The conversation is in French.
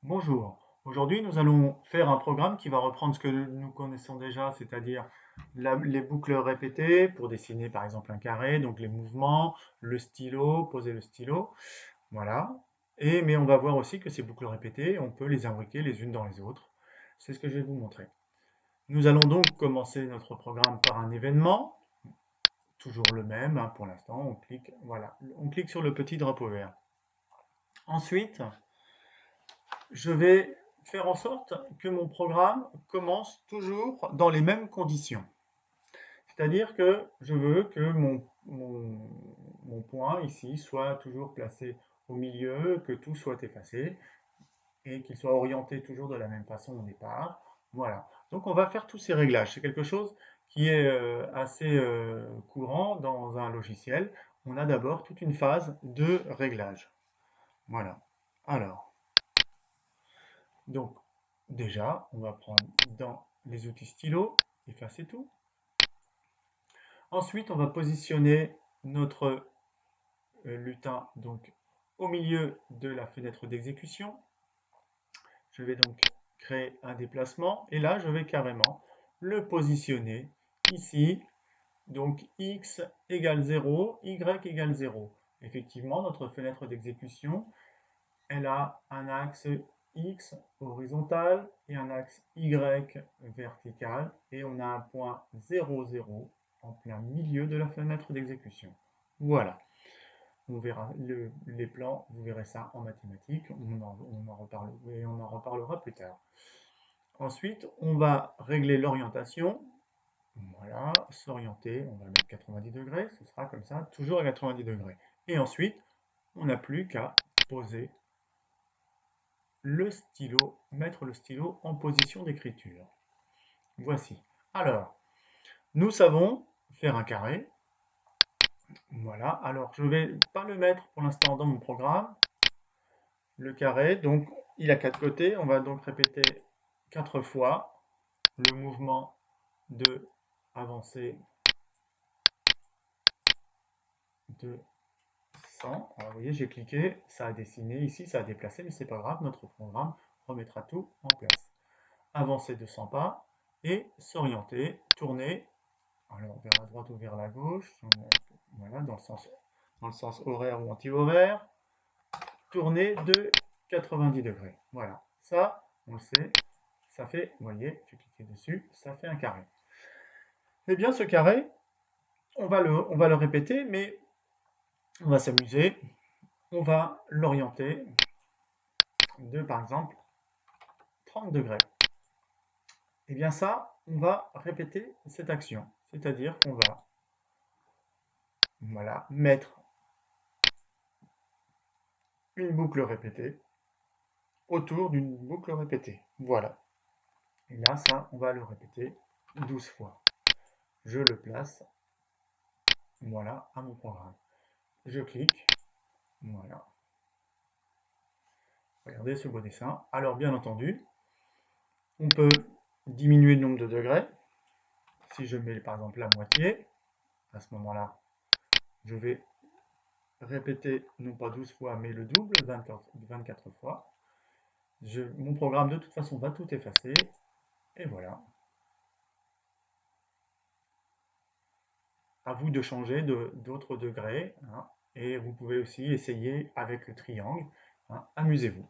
Bonjour, aujourd'hui nous allons faire un programme qui va reprendre ce que nous connaissons déjà, c'est-à-dire les boucles répétées pour dessiner par exemple un carré, donc les mouvements, le stylo, poser le stylo, voilà. Mais on va voir aussi que ces boucles répétées, on peut les imbriquer les unes dans les autres. C'est ce que je vais vous montrer. Nous allons donc commencer notre programme par un événement, toujours le même hein, pour l'instant, on clique, voilà, on clique sur le petit drapeau vert. Ensuite, je vais faire en sorte que mon programme commence toujours dans les mêmes conditions. C'est-à-dire que je veux que mon point ici soit toujours placé au milieu, que tout soit effacé et qu'il soit orienté toujours de la même façon au départ. Voilà. Donc on va faire tous ces réglages. C'est quelque chose qui est assez courant dans un logiciel. On a d'abord toute une phase de réglage. Voilà. Alors, donc, déjà, on va prendre dans les outils stylo, effacer tout. Ensuite, on va positionner notre lutin donc au milieu de la fenêtre d'exécution. Je vais donc créer un déplacement et là, je vais carrément le positionner ici. Donc x égale 0, y égale 0. Effectivement, notre fenêtre d'exécution, elle a un axe X horizontal et un axe Y vertical et on a un point 0, 0 en plein milieu de la fenêtre d'exécution. Voilà, on verra les plans, vous verrez ça en mathématiques, on en reparlera plus tard. Ensuite, on va régler l'orientation. Voilà, s'orienter, on va mettre 90 degrés, ce sera comme ça, toujours à 90 degrés. Et ensuite, on n'a plus qu'à poser le stylo, mettre le stylo en position d'écriture. Voici. Alors, nous savons faire un carré. Voilà. Alors, je ne vais pas le mettre pour l'instant dans mon programme. Le carré, donc, il a 4 côtés. On va donc répéter 4 fois le mouvement de avancer de 100. Alors, vous voyez, j'ai cliqué, ça a dessiné ici, ça a déplacé, mais c'est pas grave, notre programme remettra tout en place. Avancer de 100 pas et s'orienter, tourner, alors vers la droite ou vers la gauche, voilà, dans le sens horaire ou anti-horaire, tourner de 90 degrés. Voilà, ça, on le sait, ça fait, vous voyez, je clique dessus, ça fait un carré. Eh bien, ce carré, on va le répéter, mais on va s'amuser, on va l'orienter de, par exemple, 30 degrés. Et bien ça, on va répéter cette action, c'est-à-dire qu'on va voilà, mettre une boucle répétée autour d'une boucle répétée. Voilà. Et là, ça, on va le répéter 12 fois. Je le place, voilà, à mon programme. Je clique, voilà. Regardez ce beau dessin. Alors, bien entendu, on peut diminuer le nombre de degrés. Si je mets, par exemple, la moitié, à ce moment-là, je vais répéter, non pas 12 fois, mais le double, 24 fois. Mon programme, de toute façon, va tout effacer. Et voilà. À vous de changer d'autres degrés. Hein, et vous pouvez aussi essayer avec le triangle. Hein, amusez-vous.